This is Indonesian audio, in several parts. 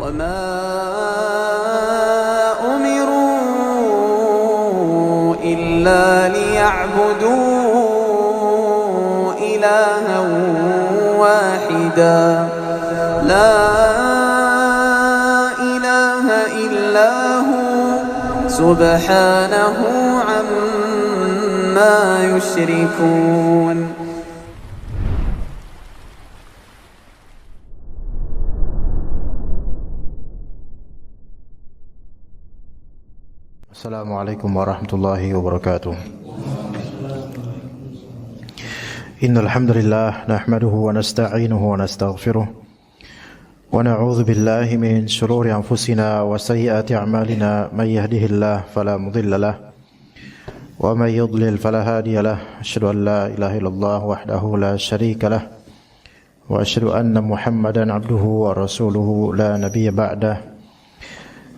وما أمروا إلا ليعبدوا إلها واحدا لا إله إلا هو سبحانه عما يشركون. Assalamualaikum warahmatullahi wabarakatuh. Innal hamdalillah nahmaduhu wa nasta'inuhu wa nastaghfiruh wa na'udzu billahi min shururi anfusina wa sayyiati a'malina may yahdihillahu fala mudilla lahu wa may yudlil fala hadiya lahu. Asyhadu an la ilaha illallah wahdahu la syarika lahu wa asyhadu anna Muhammadan 'abduhu wa rasuluhu la nabiyya ba'dahu.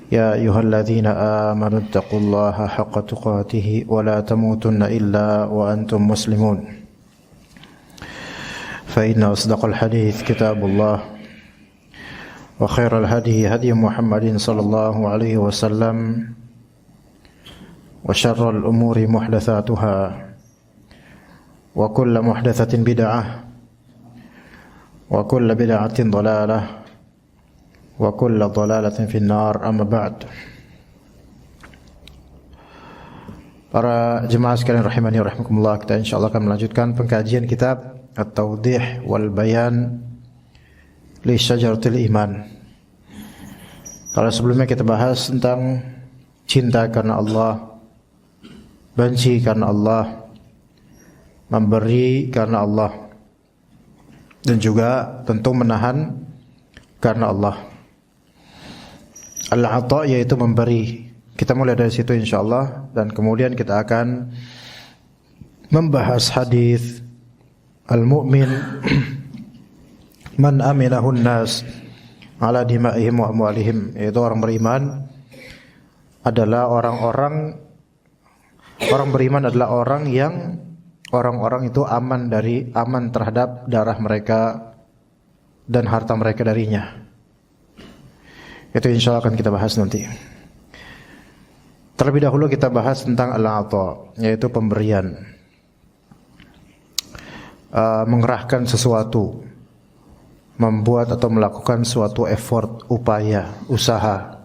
يا أيها الذين آمنوا اتقوا الله حق تقاته ولا تموتن إلا وأنتم مسلمون فإن أصدق الحديث كتاب الله وخير الهدي هدي محمد صلى الله عليه وسلم وشر الأمور محدثاتها وكل محدثة بدعة وكل بدعة ضلالة wa kullu dhalalatin finnar, amma ba'd. Para jemaah sekalian rahimani wa rahimakumullah, kita insyaallah akan melanjutkan pengkajian kitab At-Tawdih wal Bayan li Syajaratil Iman. Kalau sebelumnya kita bahas tentang cinta karena Allah, benci karena Allah, memberi karena Allah, dan juga tentu menahan karena Allah. Al-ata yaitu memberi. Kita mulai dari situ insyaallah, dan kemudian kita akan membahas hadis al-mu'min man aminahun nas ala dima'ihim wa amwalihim, yaitu orang beriman adalah orang beriman adalah orang yang orang-orang itu aman terhadap darah mereka dan harta mereka darinya. Itu insya Allah akan kita bahas nanti. Terlebih dahulu kita bahas tentang al-ata, yaitu pemberian. Mengerahkan sesuatu, membuat atau melakukan suatu effort, upaya, usaha.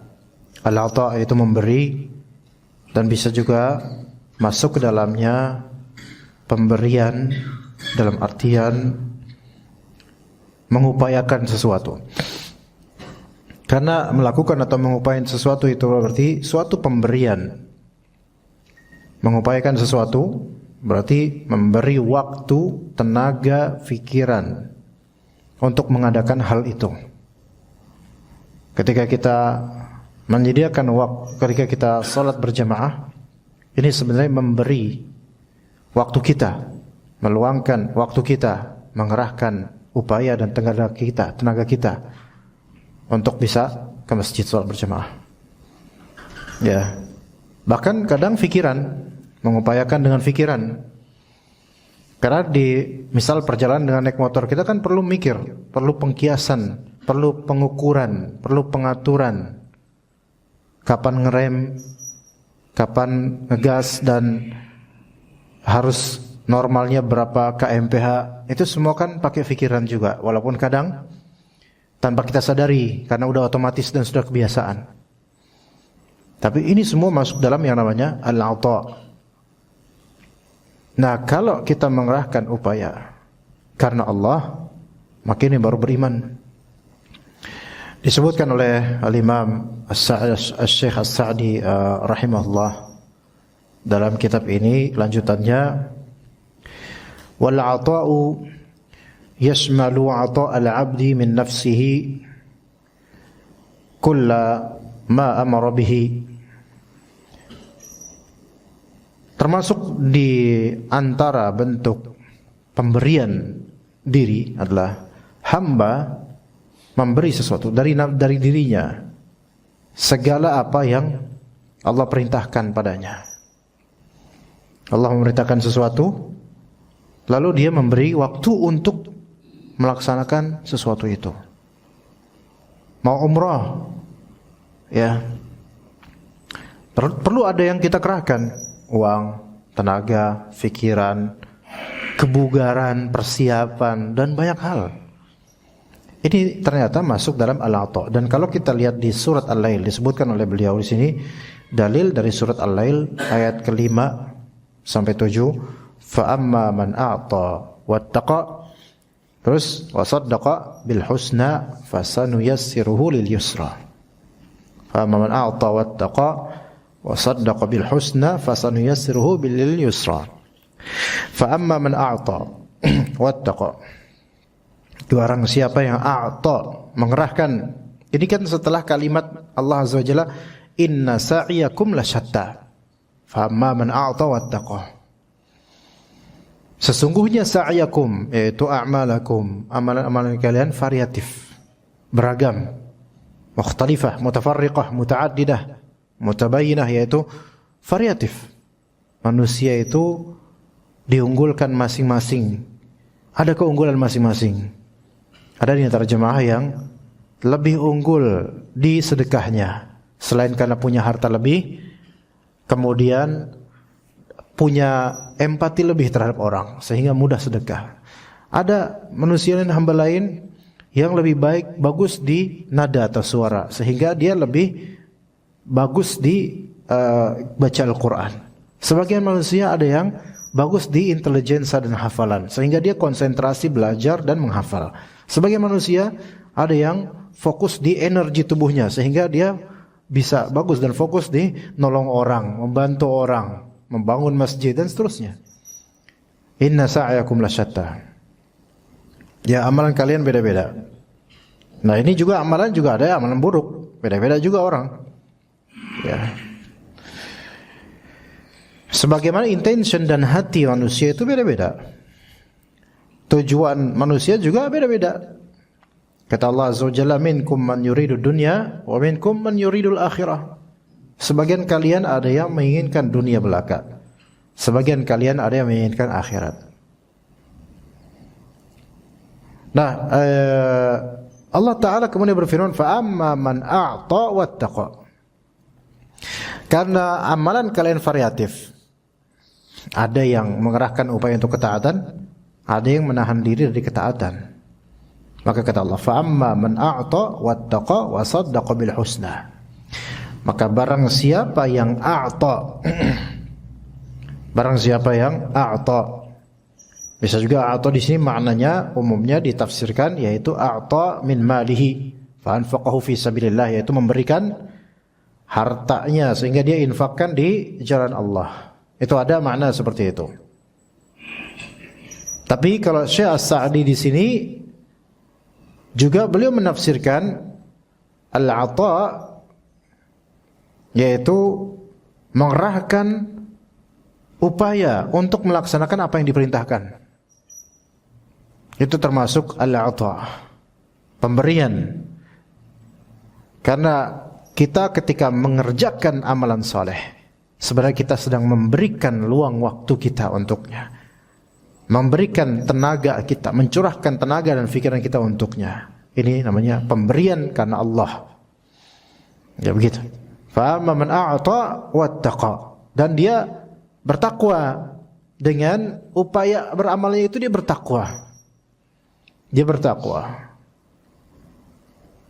Al-ata yaitu memberi, dan bisa juga masuk ke dalamnya pemberian dalam artian mengupayakan sesuatu. Karena melakukan atau mengupayakan sesuatu itu berarti suatu pemberian. Mengupayakan sesuatu berarti memberi waktu, tenaga, pikiran untuk mengadakan hal itu. Ketika kita menyediakan waktu, ketika kita salat berjamaah, ini sebenarnya memberi waktu kita, meluangkan waktu kita, mengerahkan upaya dan tenaga kita untuk bisa ke masjid salat berjamaah. Ya. Bahkan kadang fikiran, mengupayakan dengan fikiran. Karena di misal perjalanan dengan naik motor, kita kan perlu mikir, perlu pengkiasan, perlu pengukuran, perlu pengaturan. Kapan ngerem, kapan ngegas, dan harus normalnya berapa kmph. Itu semua kan pakai fikiran juga, walaupun kadang tanpa kita sadari, karena udah otomatis dan sudah kebiasaan. Tapi ini semua masuk dalam yang namanya al-ata. Nah, kalau kita mengerahkan upaya karena Allah, maka ini baru beriman. Disebutkan oleh al-Imam Al-Syekh As-Sa'di rahimahullah dalam kitab ini, lanjutannya, wal-ata'u yashmalu 'ata' al-'abdi min nafsihi kulla ma amara bihi. Termasuk di antara bentuk pemberian diri adalah hamba memberi sesuatu dari dirinya, segala apa yang Allah perintahkan padanya. Allah memerintahkan sesuatu, lalu dia memberi waktu untuk melaksanakan sesuatu itu. mau umrah, ya perlu ada yang kita kerahkan, uang, tenaga, pikiran, kebugaran, persiapan, dan banyak hal. Ini ternyata masuk dalam al-ata. Dan kalau kita lihat di surat Al-Lail, disebutkan oleh beliau di sini dalil dari surat Al-Lail ayat ke-5 sampai 7, fa amma man a'ta wattaqa, terus wa saddaqa bil husna fasanuyassiruhu lil yusra. Fa amma man a'ta wattaqa wa saddaqa bil husna fasanuyassiruhu lil yusra. Fa amma man a'ta wattaqa, barang siapa yang a'ta, mengerahkan. Ini kan setelah kalimat Allah Azza wa Jalla, inna sa'iyakum lasyatta. Fa amma man a'ta wattaqa. Sesungguhnya sa'iyakum, yaitu a'malakum, amalan-amalan kalian variatif, beragam, mukhtalifah, mutafarriqah, muta'addidah, mutabayyinah, yaitu variatif. Manusia itu diunggulkan masing-masing. Ada keunggulan masing-masing. Ada di antara jemaah yang lebih unggul di sedekahnya, selain karena punya harta lebih, kemudian punya empati lebih terhadap orang sehingga mudah sedekah. Ada manusia dan hamba lain yang lebih bagus di nada atau suara sehingga dia lebih bagus di baca Al-Quran. Sebagian manusia ada yang bagus di intelijensa dan hafalan sehingga dia konsentrasi belajar dan menghafal. Sebagian manusia ada yang fokus di energi tubuhnya sehingga dia bisa bagus dan fokus di nolong orang, membantu orang, membangun masjid dan seterusnya. Inna sa'yakum lasyatta. Ya, amalan kalian beda-beda. Nah, ini juga amalan juga ada amalan buruk, beda-beda juga orang. Ya. Sebagaimana intention dan hati manusia itu beda-beda. Tujuan manusia juga beda-beda. Kata Allah Azza wa Jalla, minkum man yuridu dunya wa minkum man yuridul akhirah. Sebagian kalian ada yang menginginkan dunia belaka, sebagian kalian ada yang menginginkan akhirat. Nah, Allah Ta'ala kemudian berfirman, fa amma man a'ta wattaqa. Karena amalan kalian variatif, ada yang mengerahkan upaya untuk ketaatan, ada yang menahan diri dari ketaatan. Maka kata Allah, fa amma man a'ta wattaqa wa saddaqa bil husna. Maka barang siapa yang a'ta, barang siapa yang a'ta, bisa juga a'ta di sini maknanya umumnya ditafsirkan yaitu a'ta min malihi fa anfaqahu fi sabilillah, yaitu memberikan hartanya sehingga dia infakkan di jalan Allah. Itu ada makna seperti itu. Tapi kalau Syekh As-Sa'di di sini juga beliau menafsirkan al-'ata yaitu mengerahkan upaya untuk melaksanakan apa yang diperintahkan. Itu termasuk al-'ata, pemberian. Karena kita ketika mengerjakan amalan soleh, sebenarnya kita sedang memberikan luang waktu kita untuknya, memberikan tenaga kita, mencurahkan tenaga dan pikiran kita untuknya. Ini namanya pemberian karena Allah. Ya begitu. Fa amma man a'ta wattaqa, dan dia bertakwa. Dengan upaya beramalnya itu dia bertakwa. Dia bertakwa.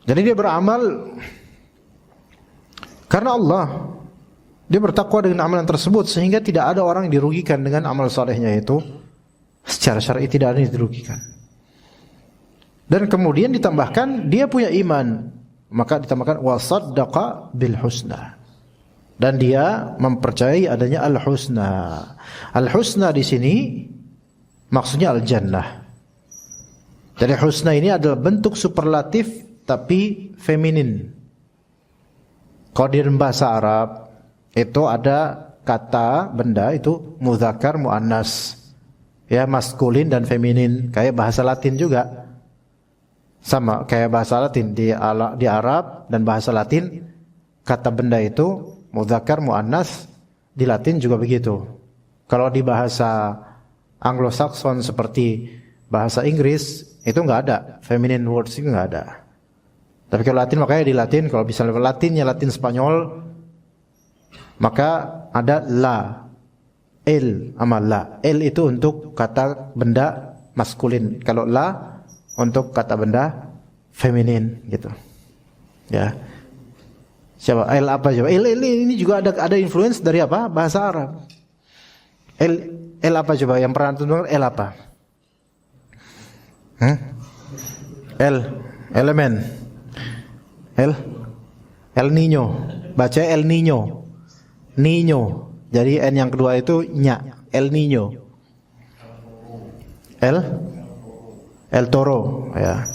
Jadi dia beramal karena Allah. Dia bertakwa dengan amalan tersebut sehingga tidak ada orang yang dirugikan dengan amal salehnya itu. Secara syar'i tidak ada yang dirugikan. Dan kemudian ditambahkan dia punya iman, maka ditambahkan wa saddaqa bil husna. Dan dia mempercayai adanya al-husna. Al-husna di sini maksudnya al-jannah. Jadi husna ini adalah bentuk superlatif tapi feminin. Kalau di bahasa Arab itu ada kata benda itu mudzakkar muannas. Ya, maskulin dan feminin, kayak bahasa Latin juga. Sama kayak bahasa Latin di Arab dan bahasa Latin kata benda itu mudzakkar muannas, di Latin juga begitu. Kalau di bahasa Anglo-Saxon seperti bahasa Inggris itu enggak ada, feminine words itu enggak ada. Tapi kalau Latin makanya di Latin, kalau bisa Latinnya Latin Spanyol, maka ada la, el sama la. El itu untuk kata benda maskulin. Kalau la untuk kata benda feminin gitu. Ya. Siapa? El apa coba? El ini juga ada influence dari apa? Bahasa Arab. El apa coba? Yang pernah dengar el apa? Elemen. El Niño. Baca El Niño. Niño. Jadi N yang kedua itu nya. El Niño. El Toro, ya.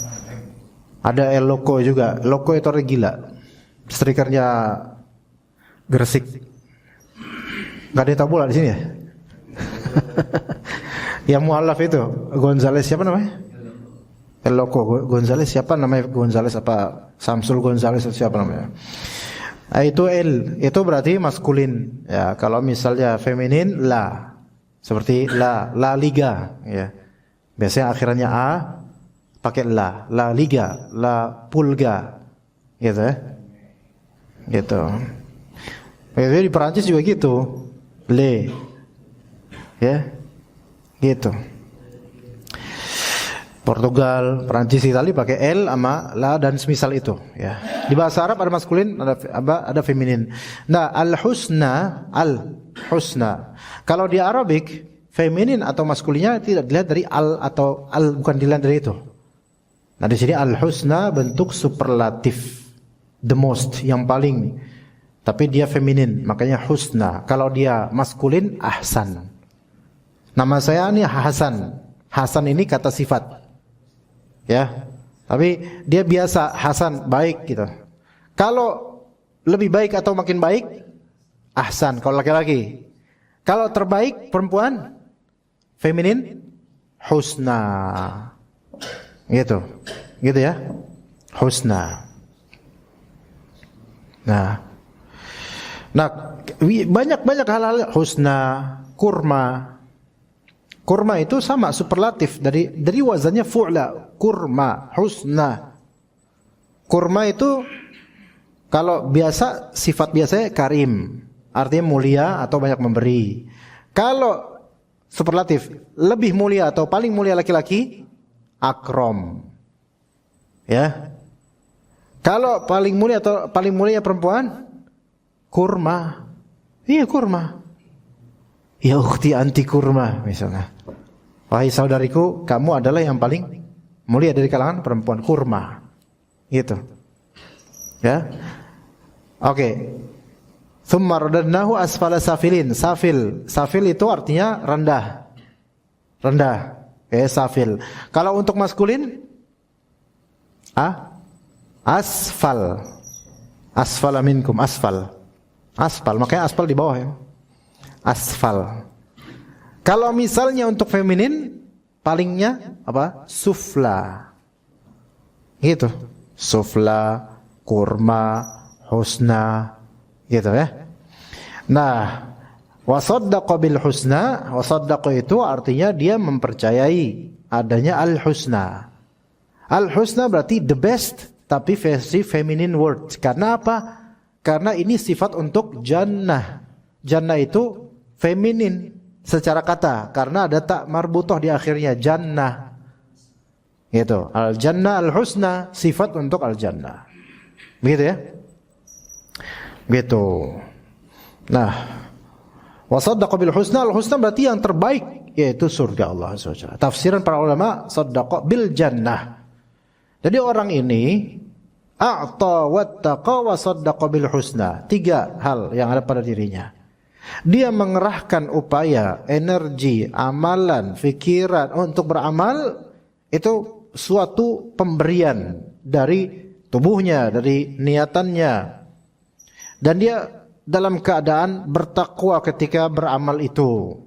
Ada El Loco juga. Loco itu orang gila. Strikernya Gresik. Gak ada tabu lah di sini ya. Yang mualaf itu Gonzales siapa namanya? El Loco Gonzales siapa namanya? Gonzales apa Samsul Gonzales atau siapa namanya? Itu itu berarti maskulin ya. Kalau misalnya feminin la, seperti la liga ya. Biasanya akhirannya a pakai la liga, la pulga gitu ya. Gitu. Jadi di Perancis juga gitu. Le. Ya. Gitu. Portugal, Perancis, Italia pakai L sama la dan semisal itu ya. Di bahasa Arab ada maskulin, ada feminin. Nah, al-husna. Kalau di Arabik feminin atau maskulinnya tidak dilihat dari al atau al, bukan dilihat dari itu. Nah, di sini al-husna bentuk superlatif, the most, yang paling. Tapi dia feminin, makanya husna. Kalau dia maskulin ahsan. Nama saya ini Hasan. Hasan ini kata sifat. Ya, tapi dia biasa Hasan, baik gitu. Kalau lebih baik atau makin baik, ahsan. Kalau laki-laki, kalau terbaik perempuan, feminin, husna. Gitu ya, husna. Nah, banyak hal-hal husna, kurma. Kurma itu sama superlatif dari wazannya fu'la, kurma, husna. Kurma itu kalau biasa sifat biasanya karim, artinya mulia atau banyak memberi. Kalau superlatif lebih mulia atau paling mulia laki-laki, akrom. Ya. Kalau paling mulia atau paling mulia perempuan, kurma. Iya, kurma. Ya ukhti anti kurma misalnya. Wahai saudariku, kamu adalah yang paling mulia dari kalangan perempuan, kurma. Gitu. Ya. Oke. Tsumma radadnahu asfala safilin. Safil itu artinya rendah. Rendah. Safil. Kalau untuk maskulin asfal. Asfala minkum, asfal. Aspal, makanya aspal di bawah ya. Asfal. Kalau misalnya untuk feminin, palingnya apa? Sufla. Gitu. Sufla, kurma, husna, gitu ya. Nah, wasaddaqa bil husna, wasaddaqa itu artinya dia mempercayai adanya al-husna. Al-husna berarti the best, tapi versi feminine word. Karena apa? Karena ini sifat untuk jannah. Jannah itu feminin secara kata, karena ada tak marbutoh di akhirnya, jannah. Gitu. Al-jannah, al-husna, sifat untuk al-jannah. Begitu ya? Gitu. Nah, wasaddaqa bil husna, al-husna berarti yang terbaik, yaitu surga Allah SWT. Tafsiran para ulama, saddaqa bil jannah. Jadi orang ini a'ta wattaqa wa saddaqa bil husna. 3 hal yang ada pada dirinya. Dia mengerahkan upaya, energi, amalan, pikiran untuk beramal, itu suatu pemberian dari tubuhnya, dari niatannya. Dan dia dalam keadaan bertakwa ketika beramal itu.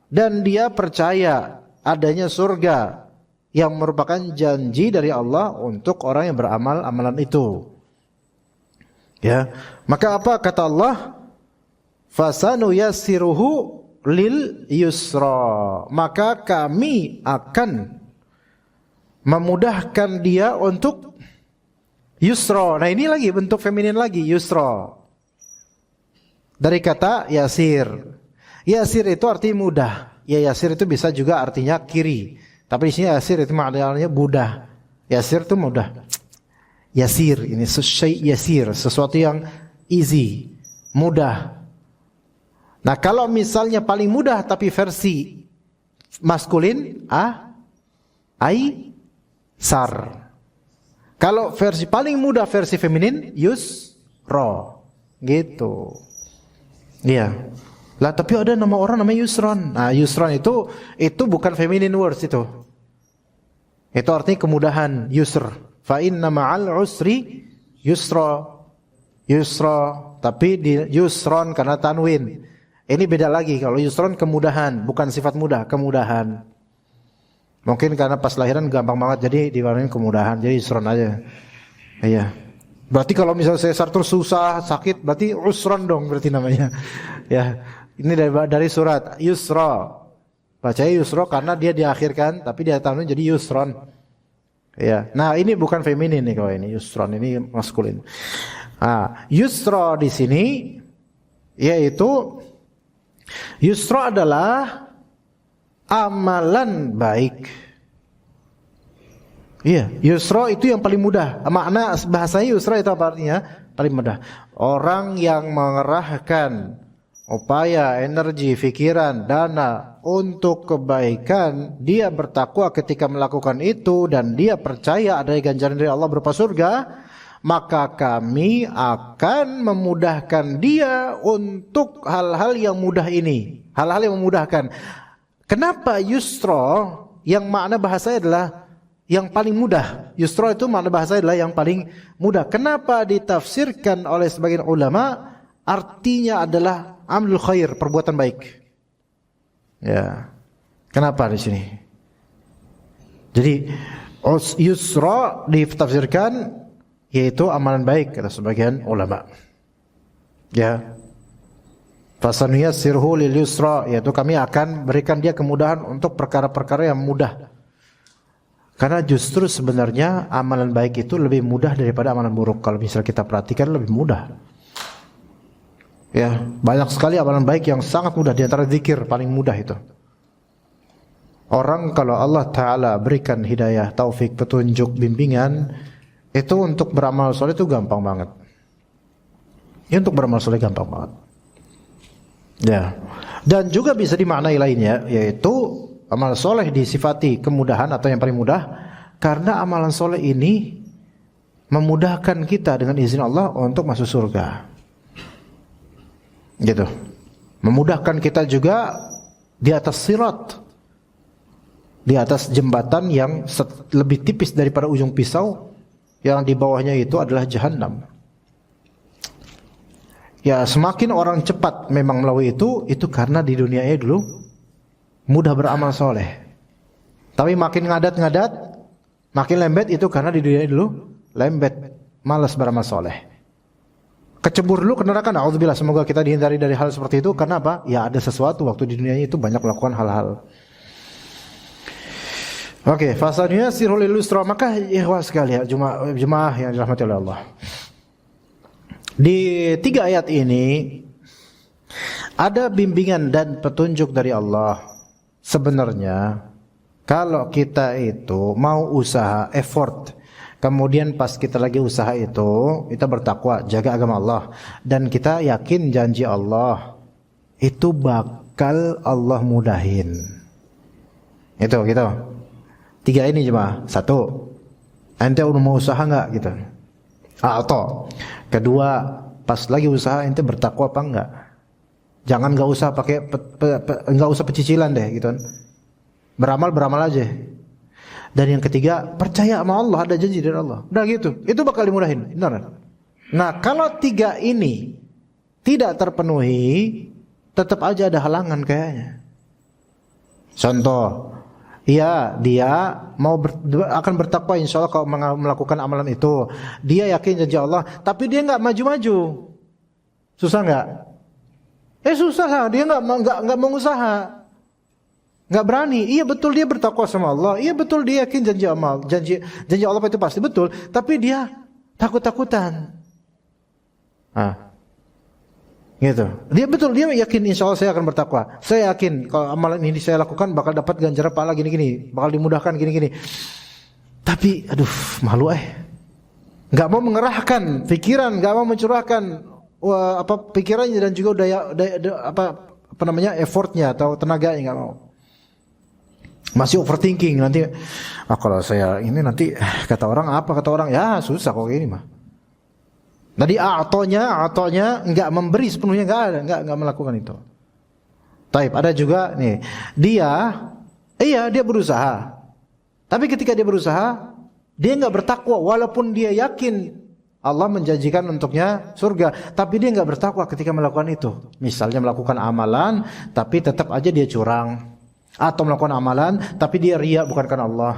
Dan dia percaya adanya surga yang merupakan janji dari Allah untuk orang yang beramal amalan itu. Ya, maka apa kata Allah? Fasanu yassiruhu lil yusra. Maka kami akan memudahkan dia untuk Yusra. Nah ini lagi bentuk feminin lagi, yusra. Dari kata yasir. Yasir itu artinya mudah. Ya yasir itu bisa juga artinya kiri. Tapi di sini yasir itu maknanya mudah. Yasir itu mudah. Yasir ini yasir, sesuatu yang easy, mudah. Nah kalau misalnya paling mudah tapi versi maskulin, sar. Kalau versi paling mudah versi feminin, yusra. Gitu. Iya. Lah tapi ada nama orang namanya Yusron. Nah Yusron itu bukan feminine words itu. Itu artinya kemudahan, yusr. Fa inna ma'al usri yusra. Yusra. Tapi di yusron karena tanwin. Ini beda lagi. Kalau yusron kemudahan, bukan sifat mudah, kemudahan. Mungkin karena pas lahiran gampang banget, jadi diwarnain kemudahan, jadi yusron aja. Iya. Berarti kalau misalnya sesar terus susah, sakit, berarti usron dong berarti namanya. Ya. Ini dari surat yusra. Bacanya yusra karena dia diakhirkan, tapi dia tanwin jadi yusron. Ya. Nah, ini bukan feminin nih kalau ini yusron, ini maskulin. Yusra di sini yaitu yusra adalah amalan baik. Iya, yusra itu yang paling mudah. Makna bahasanya yusra itu apa artinya? Paling mudah. Orang yang mengerahkan upaya, energi, pikiran, dana untuk kebaikan, dia bertakwa ketika melakukan itu dan dia percaya ada ganjaran dari Allah berupa surga, maka kami akan memudahkan dia untuk hal-hal yang mudah ini. Hal-hal yang memudahkan. Kenapa yusra yang makna bahasanya adalah yang paling mudah? Yusra itu makna bahasanya adalah yang paling mudah. Kenapa ditafsirkan oleh sebagian ulama artinya adalah amlul khair, perbuatan baik. Ya. Kenapa di sini? Jadi yusra ditafsirkan yaitu amalan baik kata sebagian ulama. Ya. Fasanuyassirhu lil yusra, yaitu kami akan berikan dia kemudahan untuk perkara-perkara yang mudah. Karena justru sebenarnya amalan baik itu lebih mudah daripada amalan buruk. Kalau misalnya kita perhatikan lebih mudah. Ya, banyak sekali amalan baik yang sangat mudah, di antara zikir paling mudah itu. Orang kalau Allah Ta'ala berikan hidayah, taufik, petunjuk, bimbingan, itu untuk beramal soleh itu gampang banget. Ya, untuk beramal soleh gampang banget. Ya, dan juga bisa dimaknai lainnya, yaitu amal soleh disifati kemudahan atau yang paling mudah, karena amalan soleh ini memudahkan kita dengan izin Allah untuk masuk surga. Gitu. Memudahkan kita juga di atas sirat, di atas jembatan yang lebih tipis daripada ujung pisau, yang di bawahnya itu adalah jahanam. Ya, semakin orang cepat memang melalui itu karena di dunianya dulu mudah beramal soleh. Tapi makin ngadat-ngadat, makin lembet itu karena di dunianya dulu lembet, malas beramal soleh. Kecebur dulu ke neraka, na'udzubillah, semoga kita dihindari dari hal seperti itu. Karena apa? Ya ada sesuatu waktu di dunianya itu banyak melakukan hal-hal. Oke, fasadnya sirul ilustra, maka ikhwah sekalian, jemaah yang dirahmati oleh Allah. Di 3 ayat ini ada bimbingan dan petunjuk dari Allah. Sebenarnya kalau kita itu mau usaha, effort, kemudian pas kita lagi usaha itu, kita bertakwa, jaga agama Allah, dan kita yakin janji Allah, itu bakal Allah mudahin. Itu gitu. 3 ini cuma. 1, ente udah mau usaha nggak gitu? Atau 2, pas lagi usaha ente bertakwa apa enggak? Jangan nggak usah pakai nggak usah pecicilan deh gitu. Beramal aja. Dan yang 3, percaya sama Allah, ada janji dari Allah. Udah gitu. Itu bakal dimudahin. Benar. Nah, kalau 3 ini tidak terpenuhi, tetap aja ada halangan kayaknya. Contoh, ya dia akan bertakwa insya Allah kalau melakukan amalan itu. Dia yakin janji Allah, tapi dia nggak maju-maju. Susah nggak? Susah lah. Dia nggak mau usaha. Nggak berani. Iya betul dia bertakwa sama Allah. Iya betul dia yakin janji Allah itu pasti betul. Tapi dia takut-takutan. Gitu. Dia betul, dia yakin insya Allah saya akan bertakwa. Saya yakin kalau amalan ini saya lakukan bakal dapat ganjaran pahala gini-gini, bakal dimudahkan gini-gini. Tapi aduh, malu nggak mau mengerahkan pikiran, nggak mau mencurahkan pikirannya dan juga effortnya atau tenaganya, nggak mau. Masih overthinking nanti. Kalau saya ini nanti kata orang ya susah kok ini mah. Tadi atonya nggak memberi sepenuhnya, nggak melakukan itu. Taib, ada juga nih dia berusaha. Tapi ketika dia berusaha, dia nggak bertakwa walaupun dia yakin Allah menjanjikan untuknya surga, tapi dia nggak bertakwa ketika melakukan itu. Misalnya melakukan amalan, tapi tetap aja dia curang, atau melakukan amalan, tapi dia riya bukan karena Allah.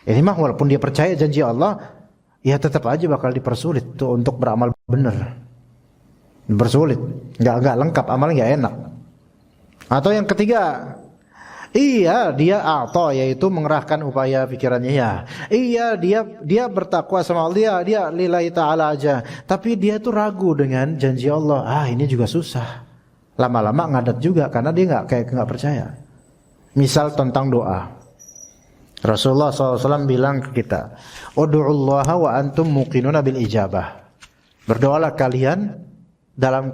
Ini mah walaupun dia percaya janji Allah, ya tetap aja bakal dipersulit tuh untuk beramal benar. Dipersulit, nggak lengkap, amalnya nggak enak. Atau yang ketiga, dia yaitu mengerahkan upaya pikirannya ya. Dia bertakwa sama Allah, dia lillahi ta'ala aja. Tapi dia tuh ragu dengan janji Allah. Ini juga susah. Lama-lama ngadat juga karena dia nggak percaya. Misal tentang doa. Rasulullah SAW bilang ke kita, "Ud'ullaha wa antum muqinuna bil ijabah." Berdoalah kalian dalam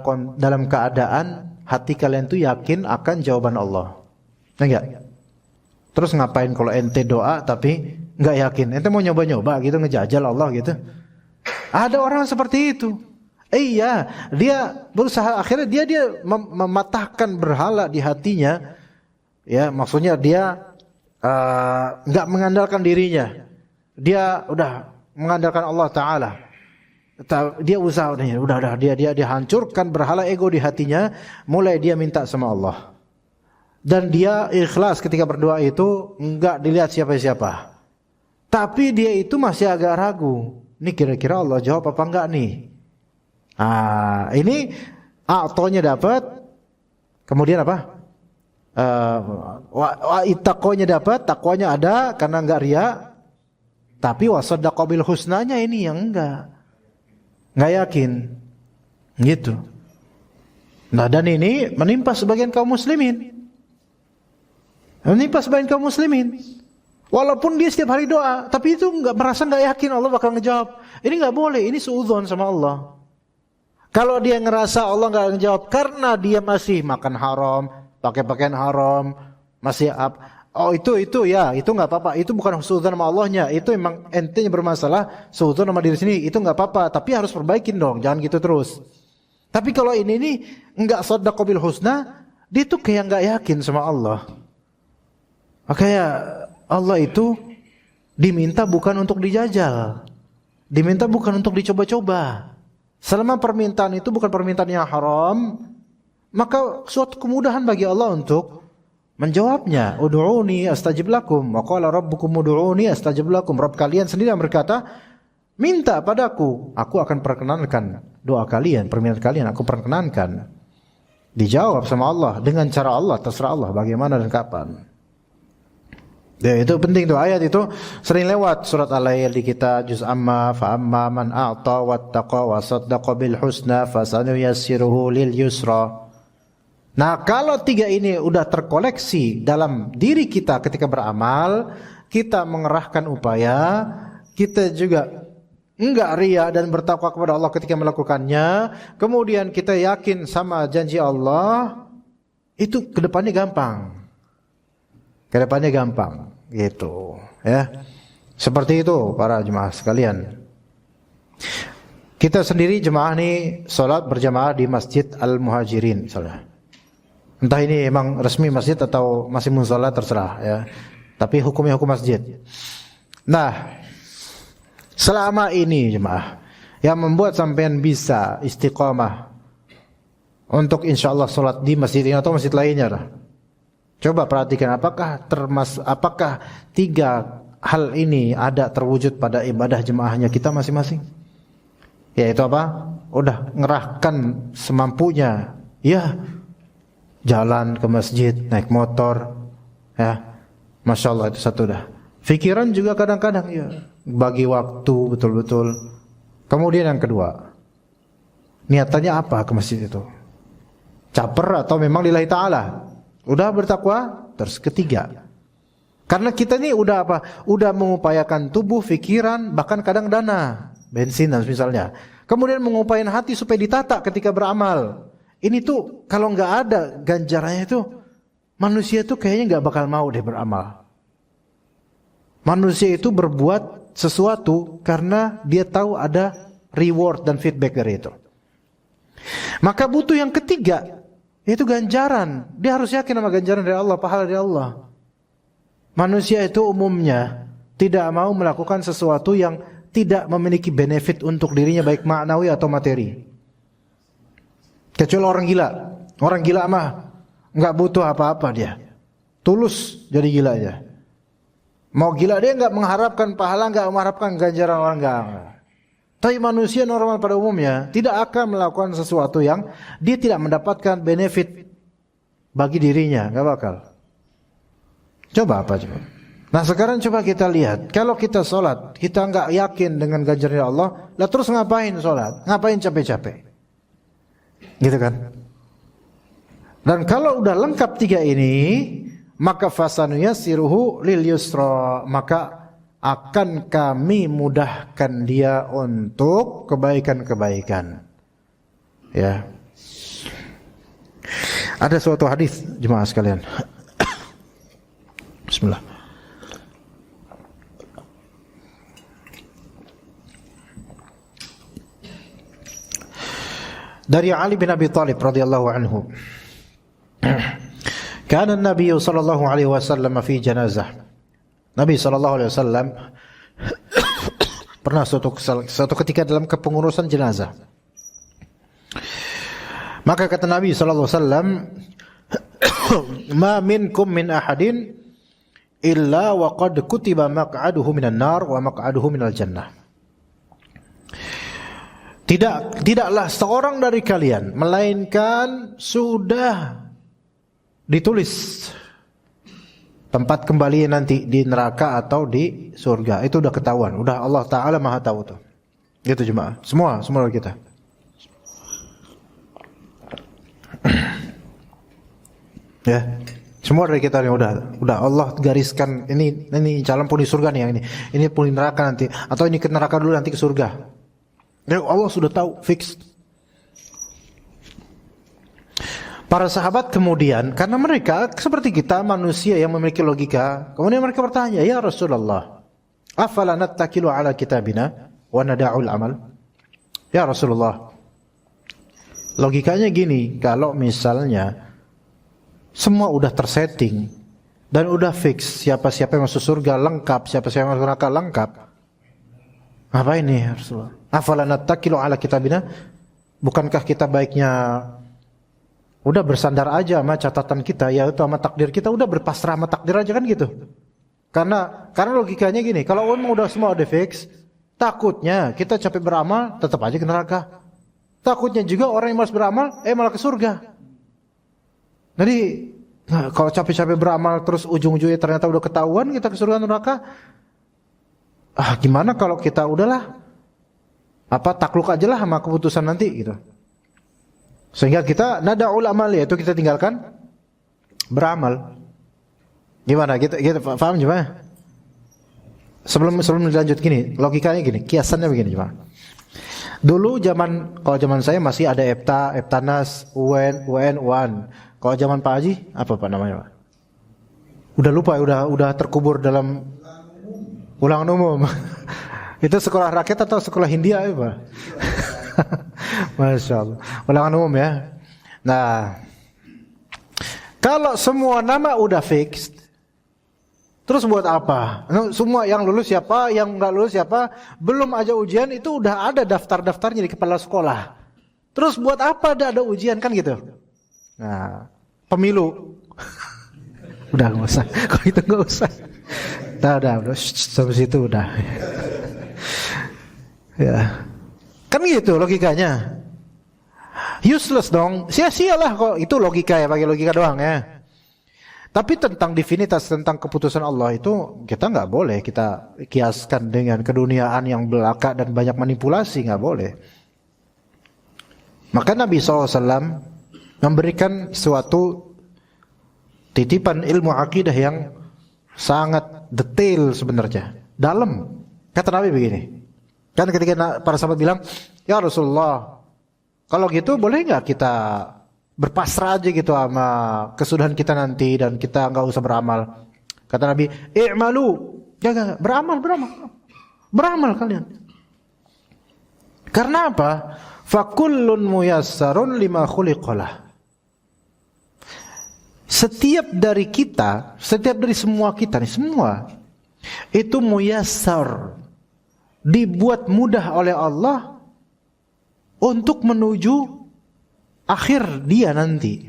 keadaan hati kalian tuh yakin akan jawaban Allah. Enggak. Terus ngapain kalau ente doa tapi enggak yakin? Ente mau nyoba-nyoba gitu, ngejajal Allah gitu. Ada orang seperti itu. Dia berusaha, akhirnya dia mematahkan berhala di hatinya. Ya, maksudnya dia enggak mengandalkan dirinya. Dia udah mengandalkan Allah Ta'ala. Dia usaha dia hancurkan berhala ego di hatinya, mulai dia minta sama Allah. Dan dia ikhlas ketika berdoa itu, enggak dilihat siapa-siapa. Tapi dia itu masih agak ragu. Ini kira-kira Allah jawab apa enggak nih? Ini a'tonya dapat, kemudian apa? Ittaqonya dapat, takwanya ada karena enggak riya. Tapi wasaddaqa bil husnanya ini yang enggak yakin. Gitu. Nah, dan ini menimpa sebagian kaum muslimin. Walaupun dia setiap hari doa, tapi itu merasa nggak yakin Allah bakal ngejawab. Ini nggak boleh, ini suudzon sama Allah. Kalau dia ngerasa Allah nggak ngejawab karena dia masih makan haram, pakai pakaian haram, masih itu nggak apa-apa. Itu bukan suudzon sama Allahnya, itu emang entenya bermasalah. Suudzon sama diri sendiri itu nggak apa-apa, tapi harus perbaikin dong, jangan gitu terus. Tapi kalau ini nggak shaddaqa bil husna, dia tuh kayak nggak yakin sama Allah. Makanya Allah itu diminta bukan untuk dijajal, diminta bukan untuk dicoba-coba. Selama permintaan itu bukan permintaan yang haram, maka suatu kemudahan bagi Allah untuk menjawabnya. Ud'uni astajib lakum, wa qala rabbukum ud'uni astajib lakum. Rabb kalian sendiri yang berkata, minta padaku, aku akan perkenankan doa kalian, permintaan kalian aku perkenankan. Dijawab sama Allah dengan cara Allah, terserah Allah bagaimana dan kapan. Ya, itu penting tuh, ayat itu sering lewat surat Al-Lail di kita, juz amma fa amma man a'ta wattaqa wa saddaqa bil husna fasanuyassiruhu lil yusra. Nah, kalau tiga ini udah terkoleksi dalam diri kita ketika beramal, kita mengerahkan upaya, kita juga enggak riya dan bertakwa kepada Allah ketika melakukannya, kemudian kita yakin sama janji Allah, itu kedepannya gampang. Kedepannya gampang, gitu, ya. Seperti itu para jemaah sekalian. Kita sendiri jemaah nih sholat berjamaah di Masjid Al-Muhajirin, misalnya. Entah ini emang resmi masjid atau masih mushola terserah, ya. Tapi hukumnya hukum masjid. Nah, selama ini jemaah yang membuat sampean bisa istiqamah untuk insyaallah sholat di masjid ini atau masjid lainnya lah. Coba perhatikan apakah tiga hal ini ada terwujud pada ibadah jemaahnya kita masing-masing. Yaitu apa? Udah ngerahkan semampunya, ya, jalan ke masjid, naik motor, ya, masya Allah itu satu dah. Pikiran juga kadang-kadang, ya, bagi waktu betul-betul. Kemudian yang kedua, niatannya apa ke masjid itu? Caper atau memang lillahi ta'ala? Udah bertakwa? Terus ketiga, karena kita ini udah apa? Udah mengupayakan tubuh, pikiran, bahkan kadang dana, bensin dan misalnya. Kemudian mengupayakan hati supaya ditata ketika beramal. Ini tuh kalau nggak ada ganjarannya itu, manusia itu kayaknya nggak bakal mau deh beramal. Manusia itu berbuat sesuatu karena dia tahu ada reward dan feedback dari itu. Maka butuh yang ketiga, yaitu ganjaran. Dia harus yakin sama ganjaran dari Allah, pahala dari Allah. Manusia itu umumnya tidak mau melakukan sesuatu yang tidak memiliki benefit untuk dirinya, baik maknawi atau materi. Kecuali orang gila. Orang gila mah nggak butuh apa-apa dia. Tulus jadi gila aja. Mau gila dia nggak mengharapkan pahala, nggak mengharapkan ganjaran orang nggak. Tapi manusia normal pada umumnya tidak akan melakukan sesuatu yang dia tidak mendapatkan benefit bagi dirinya, nggak bakal. Coba apa coba? Nah sekarang coba kita lihat, kalau kita sholat kita nggak yakin dengan ganjaran Allah, lah terus ngapain sholat? Ngapain capek-capek? Gitu kan? Dan kalau udah lengkap tiga ini, maka fasanuyassiruhu lil yusra, maka akan kami mudahkan dia untuk kebaikan-kebaikan. Ya. Ada suatu hadis jemaah sekalian. Bismillah. Dari Ali bin Abi Thalib radhiyallahu anhu. Kana an-nabiy sallallahu alaihi wasallam fi janazah. Nabi sallallahu alaihi wasallam pernah suatu ketika dalam kepengurusan jenazah. Maka kata Nabi sallallahu alaihi wasallam, "Ma minkum min ahadin illa wa qad kutiba maq'aduhu minan nar wa maq'aduhu minal jannah." Tidaklah seorang dari kalian melainkan sudah ditulis tempat kembali nanti di neraka atau di surga. Itu udah ketahuan, udah Allah Ta'ala Maha tahu tuh. Gitu jemaah, semua dari kita. Ya, semua dari kita nih udah Allah gariskan ini calon penghuni surga nih yang ini penghuni neraka nanti, atau ini ke neraka dulu nanti ke surga. Ya, Allah sudah tahu, fix. Para sahabat kemudian, karena mereka seperti kita manusia yang memiliki logika, kemudian mereka bertanya, "Ya Rasulullah, afala nattakilu ala kitabina wa nada'ul amal?" Ya Rasulullah, logikanya gini, kalau misalnya semua udah tersetting dan udah fix, siapa-siapa yang masuk surga lengkap, siapa-siapa yang masuk neraka lengkap, apa ini ya Rasulullah? Afala nattakilu ala kitabina? Bukankah kita baiknya udah bersandar aja sama catatan kita, yaitu sama takdir kita, udah berpasrah sama takdir aja kan gitu. Karena logikanya gini, kalau udah semua udah fix, takutnya kita capek beramal tetap aja ke neraka. Takutnya juga orang yang malas beramal malah ke surga. Jadi kalau capek-capek beramal terus ujung-ujungnya ternyata udah ketahuan kita ke surga neraka, gimana kalau kita udahlah takluk aja lah sama keputusan nanti gitu. Sehingga kita nada'ul amal, yaitu kita tinggalkan beramal. Gimana? Kita paham gimana? Sebelum dilanjut gini, logikanya gini, kiasannya begini cuma. Dulu kalau zaman saya masih ada EPTA, EPTANAS, UN, UAN. Kalau zaman Pak Haji apa Pak namanya Pak? Udah lupa, udah terkubur dalam ulangan umum. Itu sekolah rakyat atau sekolah Hindia ya Pak? Masya Allah. Ulangan umum ya. Nah, kalau semua nama udah fixed, terus buat apa? Semua yang lulus siapa, yang nggak lulus siapa, belum aja ujian itu udah ada daftar-daftarnya di kepala sekolah. Terus buat apa ada ujian kan gitu? Nah, pemilu. Udah nggak usah. Kok itu nggak usah? Udah. Sampai situ udah. Ya, kan gitu logikanya. Useless dong, sia-sialah kok. Itu logika ya, pakai logika doang ya. Tapi tentang divinitas, tentang keputusan Allah itu kita nggak boleh kita kiaskan dengan keduniaan yang belaka dan banyak manipulasi, nggak boleh. Maka Nabi SAW memberikan suatu titipan ilmu akidah yang sangat detail sebenarnya, dalam. Kata Nabi begini, kan ketika para sahabat bilang, ya Rasulullah, kalau gitu boleh nggak kita berpasrah aja gitu sama kesudahan kita nanti dan kita nggak usah beramal? Kata Nabi, i'malu, jangan beramal kalian. Karena apa? Fakullun muyassarun lima khuliqalah. Setiap dari kita, setiap dari semua kita nih, semua itu muyassar, dibuat mudah oleh Allah untuk menuju akhir dia nanti.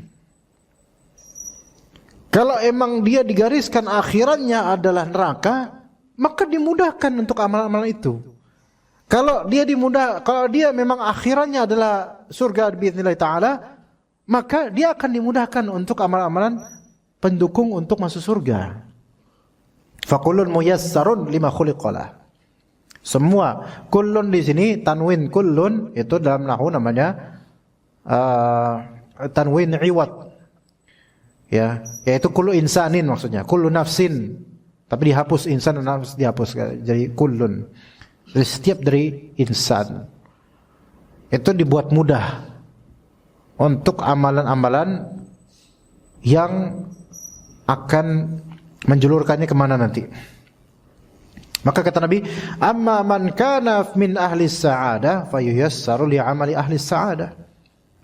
Kalau emang dia digariskan akhirannya adalah neraka, maka dimudahkan untuk amal-amal itu. Kalau dia memang akhirannya adalah surga biidznillah taala, maka dia akan dimudahkan untuk amal-amalan pendukung untuk masuk surga. Fakullun muyassarun lima khuliqalah. Semua, kullun di sini tanwin kullun itu dalam nahwu namanya tanwin iwad. Ya, yaitu kullu insanin maksudnya, kullu nafsin. Tapi dihapus insan dan nafs dihapus jadi kullun. Jadi setiap dari insan itu dibuat mudah untuk amalan-amalan yang akan menjulurkannya kemana nanti. Maka kata Nabi, amma man kana min ahli sa'adah fayuyassaru li amali ahli sa'adah.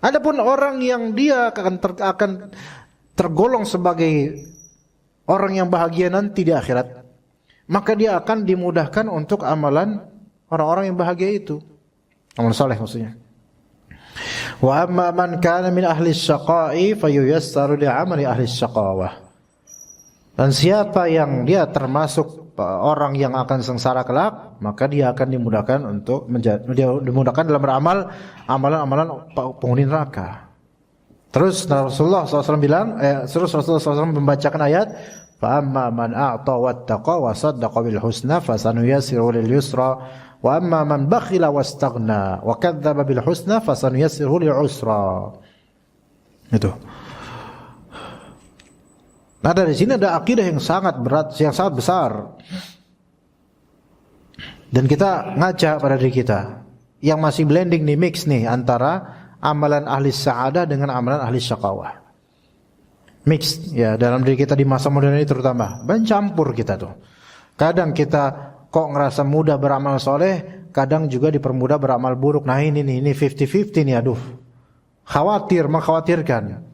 Adapun orang yang dia akan tergolong sebagai orang yang bahagia nanti di akhirat, maka dia akan dimudahkan untuk amalan orang-orang yang bahagia itu. Amal saleh maksudnya. Wa amma man kana min ahli syaqa'i fayuyassaru li amali ahli syaqawah. Dan siapa yang dia termasuk orang yang akan sengsara kelak, maka dia akan dimudahkan untuk dimudahkan dalam beramal amalan-amalan penghuni neraka. Terus Rasulullah SAW bilang, Rasulullah SAW membacakan ayat, fa amma man a'ta wattaqa wa saddaqa bil husna fasanuyassiru lil yusra wa amma man bakhila wastaghna wa kadzdzaba bil husna fasanuyassiru lil usra. Itu. Nah, dari sini ada akidah yang sangat berat, yang sangat besar. Dan kita ngaca pada diri kita yang masih blending nih, mix nih antara amalan ahli sa'adah dengan amalan ahli syaqawah. Mix ya dalam diri kita di masa modern ini terutama. Mencampur kita tuh. Kadang kita kok ngerasa mudah beramal soleh, kadang juga dipermudah beramal buruk. Nah ini 50-50 nih, aduh. Mengkhawatirkan.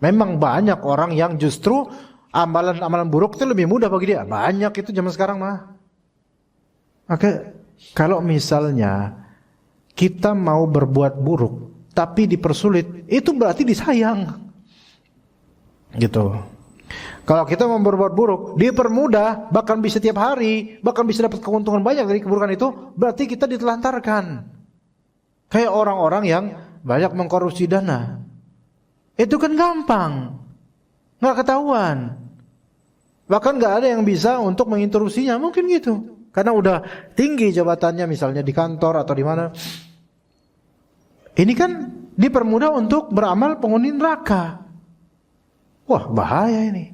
Memang banyak orang yang justru amalan-amalan buruk itu lebih mudah bagi dia. Banyak itu zaman sekarang mah. Maka kalau misalnya kita mau berbuat buruk tapi dipersulit, itu berarti disayang. Gitu. Kalau kita mau berbuat buruk, dipermudah, bahkan bisa tiap hari, bahkan bisa dapat keuntungan banyak dari keburukan itu, berarti kita ditelantarkan. Kayak orang-orang yang banyak mengkorupsi dana. Itu kan gampang, nggak ketahuan. Bahkan nggak ada yang bisa untuk menginterupsinya, mungkin gitu. Karena udah tinggi jabatannya, misalnya di kantor atau di mana. Ini kan dipermudah untuk beramal penghuni neraka. Wah bahaya ini.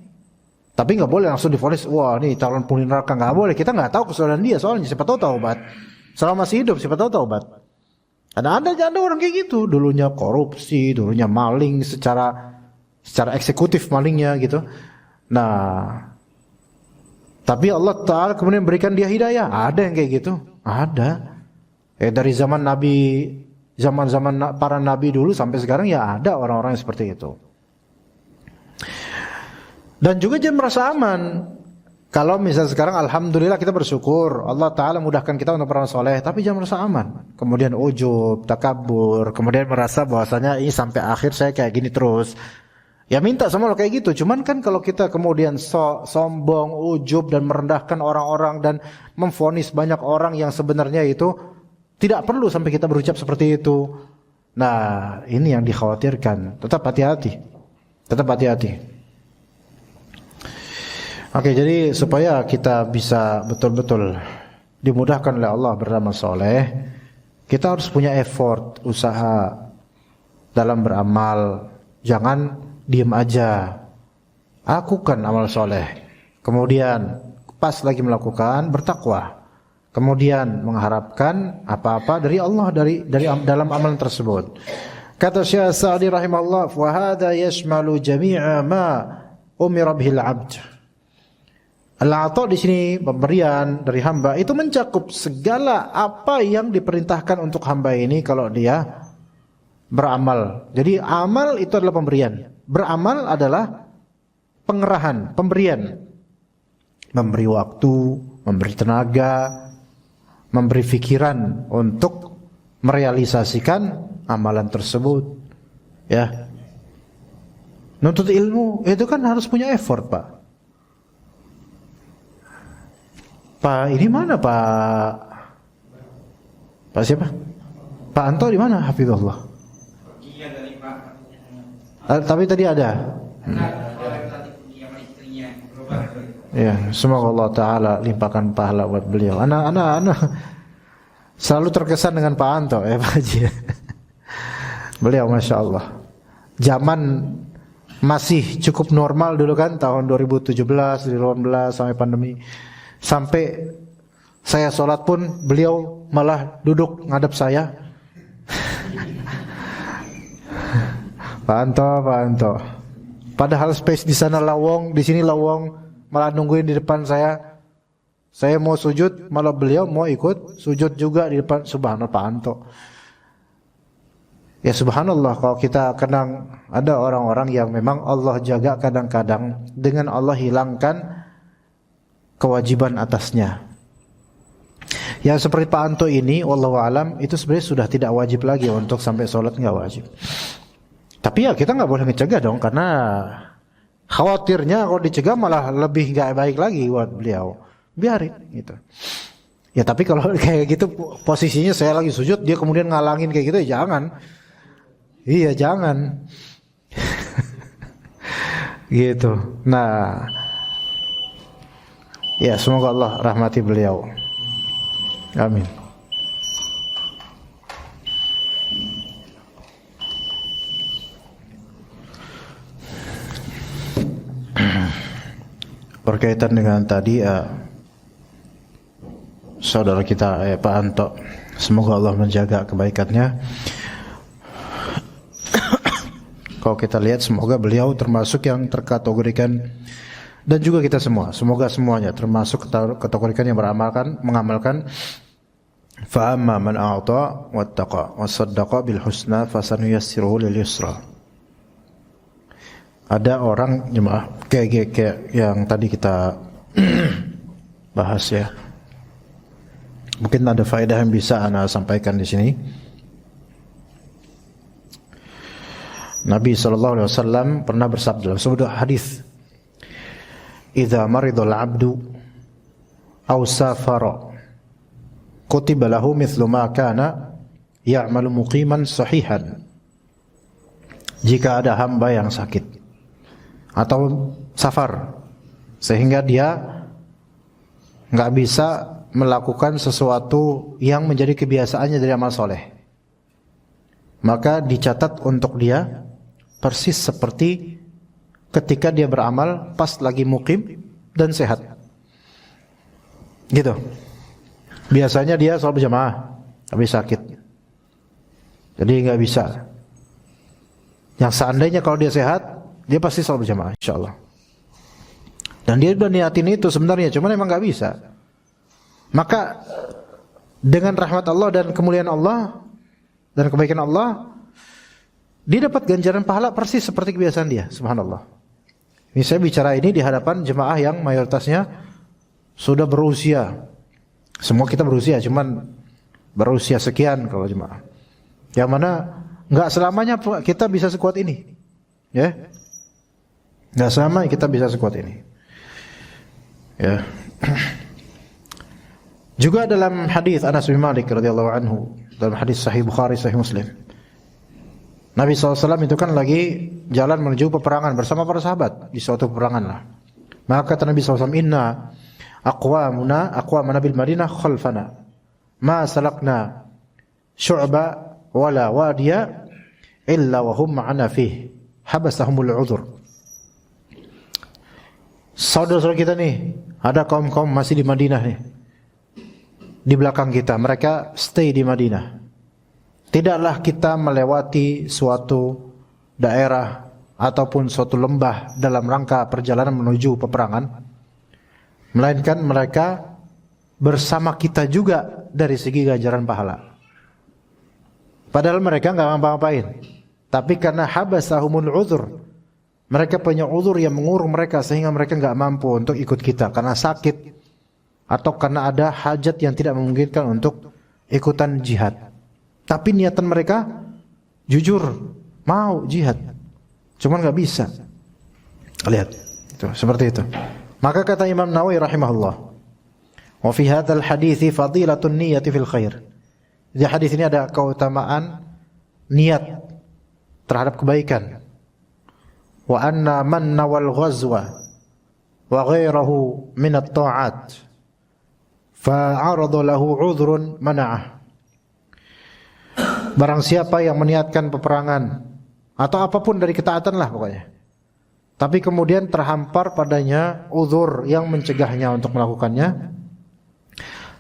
Tapi nggak boleh langsung divonis. Wah ini calon penghuni neraka, nggak boleh. Kita nggak tahu kesudahan dia, soalnya siapa tahu taubat. Selama masih hidup siapa tahu taubat. Ada orang kayak gitu, dulunya korupsi, dulunya maling secara eksekutif malingnya gitu. Nah, tapi Allah Ta'ala kemudian berikan dia hidayah. Ada yang kayak gitu, ada. Dari zaman Nabi, zaman para Nabi dulu sampai sekarang ya ada orang-orang yang seperti itu. Dan juga jangan merasa aman. Kalau misalnya sekarang alhamdulillah kita bersyukur Allah Ta'ala mudahkan kita untuk beramal soleh, tapi jangan merasa aman. Kemudian ujub, takabur, kemudian merasa bahwasanya ini sampai akhir saya kayak gini terus. Ya minta sama Allah kayak gitu. Cuman kan kalau kita kemudian sombong, ujub dan merendahkan orang-orang dan memvonis banyak orang yang sebenarnya itu tidak perlu sampai kita berucap seperti itu. Nah ini yang dikhawatirkan. Tetap hati-hati. Oke, jadi supaya kita bisa betul-betul dimudahkan oleh Allah beramal soleh, kita harus punya effort, usaha dalam beramal. Jangan diem aja. Lakukan amal soleh. Kemudian pas lagi melakukan, bertakwa. Kemudian mengharapkan apa-apa dari Allah dari dalam amalan tersebut. Kata Syekh Sa'di rahimahullah, "Wa hadha yashmalu jami'a ma umira bihil 'abd." Al-'ata di sini pemberian dari hamba itu mencakup segala apa yang diperintahkan untuk hamba ini kalau dia beramal. Jadi amal itu adalah pemberian. Beramal adalah pengerahan, pemberian. Memberi waktu, memberi tenaga, memberi pikiran untuk merealisasikan amalan tersebut. Ya. Nuntut ilmu itu kan harus punya effort, Pak. Pak ini mana Pak siapa? Pak Anto di mana? Hafizullah. Iya dari Pak. Tapi tadi ada. Ya, semoga Allah Taala limpahkan pahala buat beliau. Anak selalu terkesan dengan Pak Anto ya Pak Haji. Beliau Masya Allah. Zaman masih cukup normal dulu kan, tahun 2017, 2018 sampai pandemi. Sampai saya sholat pun beliau malah duduk ngadep saya. Pak Anto. Padahal space di sana lawong, di sini lawong, malah nungguin di depan saya. Saya mau sujud, malah beliau mau ikut sujud juga di depan. Subhanallah Pak Anto. Ya subhanallah, kalau kita kadang ada orang-orang yang memang Allah jaga kadang-kadang dengan Allah hilangkan kewajiban atasnya. Yang seperti Pak Anto ini, wallahu alam, itu sebenarnya sudah tidak wajib lagi untuk sampai sholat, nggak wajib. Tapi ya kita nggak boleh ngecegah dong, karena khawatirnya kalau dicegah malah lebih nggak baik lagi buat beliau. Biarin gitu. Ya tapi kalau kayak gitu posisinya saya lagi sujud, dia kemudian ngalangin kayak gitu, ya jangan. Iya jangan. Gitu. Nah. Ya, semoga Allah rahmati beliau. Amin. Berkaitan dengan tadi saudara kita Pak Anto, semoga Allah menjaga kebaikannya. Kalau kita lihat semoga beliau termasuk yang terkategorikan, dan juga kita semua, semoga semuanya termasuk kategorikan yang mengamalkan fa amma man a'ta wattaqa wasaddaqa bil husna fasanuyassiruhu lil yusra. Ada orang jemaah kayak yang tadi kita bahas ya. Mungkin ada faedah yang bisa ana sampaikan di sini. Nabi sallallahu alaihi wasallam pernah bersabda dalam sebuah hadis, "Idza maridul 'abdu aw safara kutiba lahu mithlu ma kana ya'malu muqiman sahihan." Jika ada hamba yang sakit atau safar sehingga dia enggak bisa melakukan sesuatu yang menjadi kebiasaannya dari amal soleh, maka dicatat untuk dia persis seperti ketika dia beramal pas lagi mukim dan sehat. Gitu. Biasanya dia sholat berjamaah, tapi sakit, jadi nggak bisa. Yang seandainya kalau dia sehat, dia pasti sholat berjamaah, insyaallah. Dan dia udah niatin itu sebenarnya, cuman emang nggak bisa. Maka dengan rahmat Allah dan kemuliaan Allah dan kebaikan Allah, dia dapat ganjaran pahala persis seperti kebiasaan dia. Subhanallah. Ini saya bicara ini di hadapan jemaah yang mayoritasnya sudah berusia. Semua kita berusia, cuman berusia sekian kalau jemaah. Yang mana nggak selamanya kita bisa sekuat ini, ya. Nggak selamanya kita bisa sekuat ini, ya. Juga dalam hadis Anas bin Malik radhiyallahu anhu, dalam hadis Sahih Bukhari, Sahih Muslim, Nabi SAW itu kan lagi jalan menuju peperangan bersama para sahabat di suatu peperangan lah. Maka kata Nabi SAW, inna aqwamana bil Madinah khalfana ma salakna syu'ba wala wadiya illa wahum ma'ana fih habasahumul udhur. Saudara-saudara kita nih, ada kaum-kaum masih di Madinah nih, di belakang kita, mereka stay di Madinah. Tidaklah kita melewati suatu daerah ataupun suatu lembah dalam rangka perjalanan menuju peperangan, melainkan mereka bersama kita juga dari segi ganjaran pahala. Padahal mereka nggak ngapa-ngapain, tapi karena habasahumul udhur, mereka punya uzur yang mengurung mereka sehingga mereka nggak mampu untuk ikut kita karena sakit atau karena ada hajat yang tidak memungkinkan untuk ikutan jihad. Tapi niatan mereka jujur mau jihad, cuman nggak bisa. Lihat, itu seperti itu. Maka kata Imam Nawawi rahimahullah, wa fi hadzal hadithi fadilatun niyyati fil khair. Di hadis ini ada keutamaan niat terhadap kebaikan. Wa anna man nawal ghazwa wa ghairahu min at-ta'at fa'arada lahu 'udhrun mana'ah. Barang siapa yang meniatkan peperangan atau apapun dari ketaatan lah pokoknya, tapi kemudian terhampar padanya uzur yang mencegahnya untuk melakukannya,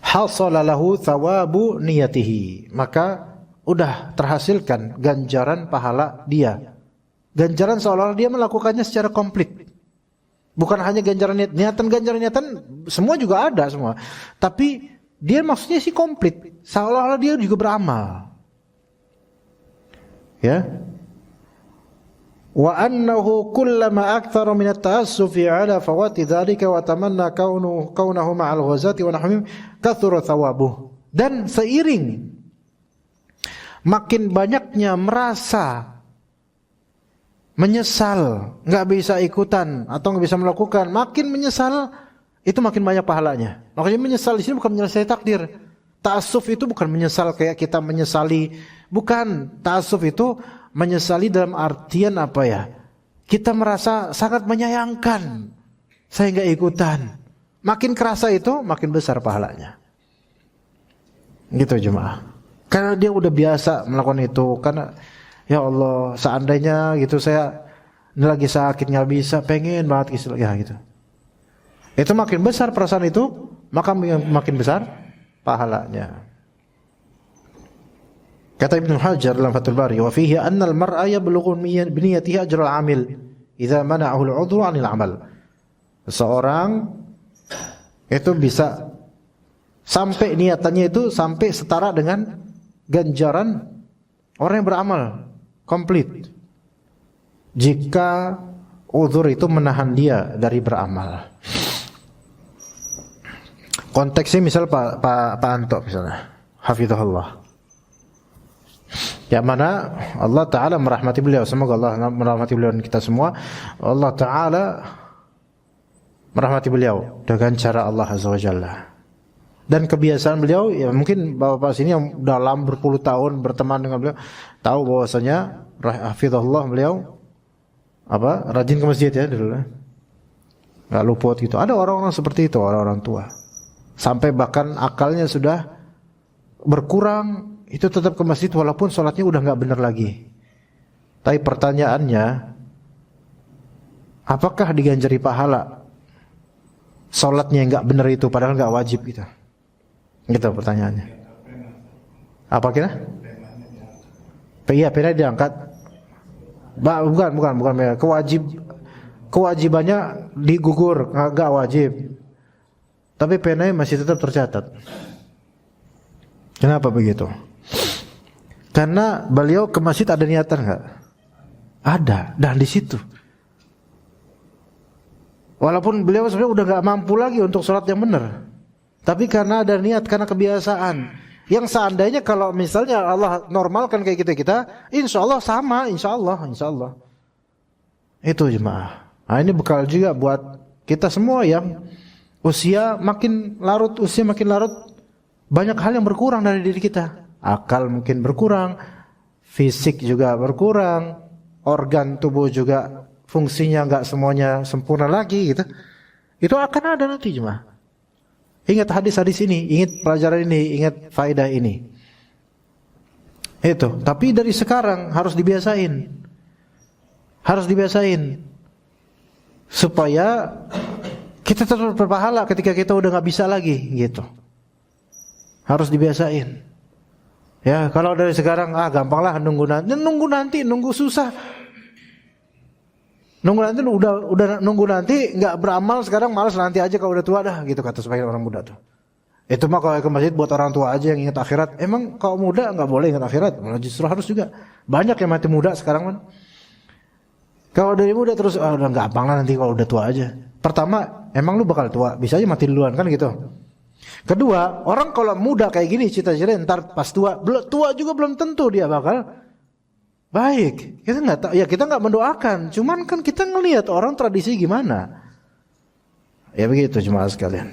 hasala lahu thawabu niyatihi, maka udah terhasilkan ganjaran pahala dia. Ganjaran seolah-olah dia melakukannya secara komplit. Bukan hanya ganjaran ganjaran niatan semua juga ada semua. Tapi dia maksudnya sih komplit, seolah-olah dia juga beramal. Ya. Wa annahu kullama aktsara min at-ta'assufi 'ala fawati dzalika wa tamanna kaunahu ma'al ghazati wa nahwihim kathura thawabuh. Dan seiring makin banyaknya merasa menyesal nggak bisa ikutan atau nggak bisa melakukan, makin menyesal itu makin banyak pahalanya. Makanya menyesal di sini bukan menyesali takdir. Ta'assuf itu bukan menyesal kayak kita menyesali, bukan. Ta'assuf itu menyesali dalam artian apa ya? Kita merasa sangat menyayangkan saya nggak ikutan. Makin kerasa itu makin besar pahalanya. Gitu jemaah. Karena dia udah biasa melakukan itu. Karena ya Allah, seandainya gitu saya ini lagi sakit nggak bisa, pengen banget ya gitu. Itu makin besar perasaan itu, maka makin besar pahalanya. Kata Ibnu Hajar dalam Fathul Bari, wa fihi anna al-mar'a yablughu bi niyyatihi ajra al-'amil idza mana'ahu al-'udhru 'anil 'amal. Seseorang itu bisa sampai niatannya itu sampai setara dengan ganjaran orang yang beramal komplit jika uzur itu menahan dia dari beramal. Konteksnya misal Pak Anto misalnya, hafizahullah, yang mana Allah Ta'ala merahmati beliau. Semoga Allah merahmati beliau dan kita semua. Allah Ta'ala merahmati beliau dengan cara Allah Azza wa Jalla. Dan kebiasaan beliau, ya mungkin bapak-bapak sini yang dalam berpuluh tahun berteman dengan beliau tahu bahwasanya hafizahullah beliau rajin ke masjid ya dulu, nggak luput gitu. Ada orang-orang seperti itu, orang-orang tua, sampai bahkan akalnya sudah berkurang, itu tetap ke masjid walaupun sholatnya udah nggak benar lagi. Tapi pertanyaannya, apakah diganjari pahala sholatnya yang nggak benar itu padahal nggak wajib gitu? Gitu pertanyaannya. Apa kira? Iya, pena diangkat. Bukan. Kewajibannya digugur, nggak wajib. Tapi penanya masih tetap tercatat. Kenapa begitu? Karena beliau ke masjid ada niatan nggak? Ada, dan di situ. Walaupun beliau sebenarnya udah nggak mampu lagi untuk sholat yang benar, tapi karena ada niat, karena kebiasaan. Yang seandainya kalau misalnya Allah normalkan kayak kita, insya Allah sama, insya Allah. Itu jemaah. Nah, ini bekal juga buat kita semua yang usia makin larut, banyak hal yang berkurang dari diri kita. Akal mungkin berkurang, fisik juga berkurang, organ tubuh juga fungsinya nggak semuanya sempurna lagi gitu. Itu akan ada nanti jemaah. Ingat hadis-hadis ini, ingat pelajaran ini, ingat faedah ini. Itu. Tapi dari sekarang harus dibiasain. Harus dibiasain. Supaya kita tetap berpahala ketika kita udah nggak bisa lagi, gitu. Harus dibiasain. Ya, kalau dari sekarang gampang lah nunggu nanti, nunggu susah. Nunggu nanti nggak beramal sekarang, malas nanti aja kalau udah tua dah, gitu kata sebagian orang muda tuh. Itu mah kalau ke masjid buat orang tua aja yang ingat akhirat. Emang kalau muda nggak boleh ingat akhirat? Malah justru harus juga. Banyak yang mati muda sekarang kan. Kalau dari muda terus udah gampang lah nanti kalau udah tua aja. Pertama, emang lu bakal tua, bisa aja mati duluan kan gitu. Kedua, orang kalau muda kayak gini cita-cita ntar pas tua juga belum tentu dia bakal baik. Kita nggak tahu, ya kita nggak mendoakan, cuman kan kita ngelihat orang tradisi gimana. Ya begitu jemaah sekalian.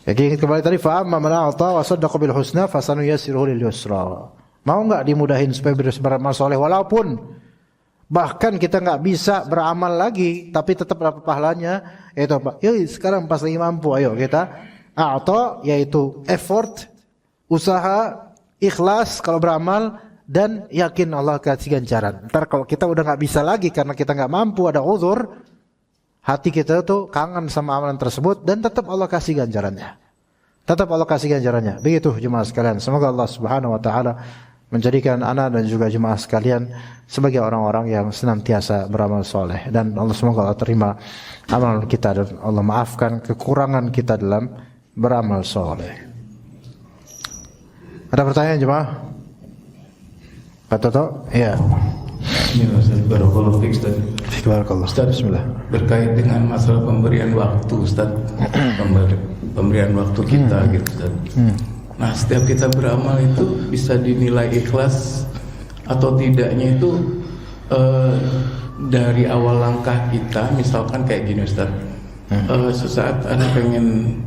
Jadi kembali tadi fa'amma man a'ta wa saddaqa bil husna fasanuyassiruhu lil yusra. Mau enggak dimudahin supaya beramal soleh walaupun bahkan kita enggak bisa beramal lagi tapi tetap dapat pahalanya, yaitu apa? Yuk sekarang pas lagi mampu ayo kita a'ta yaitu effort, usaha, ikhlas kalau beramal dan yakin Allah kasih ganjaran. Ntar kalau kita udah enggak bisa lagi karena kita enggak mampu, ada uzur, hati kita tuh kangen sama amalan tersebut dan tetap Allah kasih ganjarannya. Tetap Allah kasih ganjarannya. Begitu jemaah sekalian. Semoga Allah Subhanahu wa taala menjadikan ana dan juga jemaah sekalian sebagai orang-orang yang senantiasa beramal soleh, dan Allah semoga Allah terima amalan kita dan Allah maafkan kekurangan kita dalam beramal soleh. Ada pertanyaan jemaah? Pak Toto? Iya. Ya, Ustaz, barakallahu fiik, Ustaz. Barakallahu. Ustaz, bismillah. Berkait dengan masalah pemberian waktu, Ustaz. Pemberian waktu kita gitu, Ustaz. Nah, setiap kita beramal itu bisa dinilai ikhlas atau tidaknya itu dari awal langkah kita. Misalkan kayak gini, Ustaz. Sesaat anak pengen